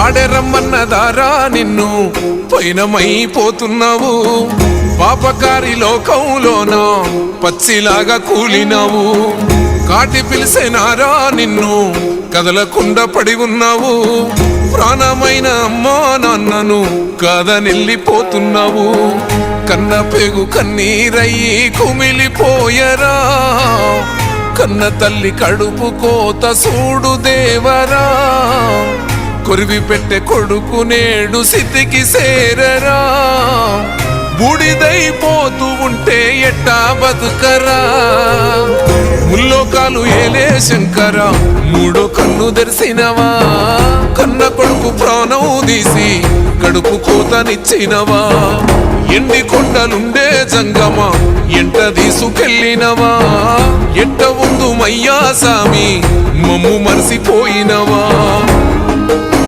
వాడెరమ్మన్నదారా నిన్ను పైనమైపోతున్నావు పాపకారి లోకంలోన పచ్చిలాగా కూలినావు కాటి పిలిసేనారా నిన్ను కదలకుండా పడి ఉన్నావు ప్రాణమైన అమ్మా నాన్నను కాదనెళ్ళిపోతున్నావు కన్న పేగు కన్నీరయ్యి కుమిలిపోయరా కన్న తల్లి కడుపు కోత సూడు దేవరా కొరివి పెట్టే కొడుకు నేడు సిద్ధికి సేరరా బూడిదైపోతూ ఉంటే ఎట్టా బతుకరా ముల్లోకాలు ఏలే శంకర మూడో కన్ను తెరిసినవా కన్న కొడుకు ప్రాణం తీసి కడుపు కోతనిచ్చినవా ఎండి కొండలుండే జంగమ ఎంట తీసుకెళ్ళినవా ఎట్ట ఉందు మయ్యా సామి మమ్ము మరిసిపోయినవా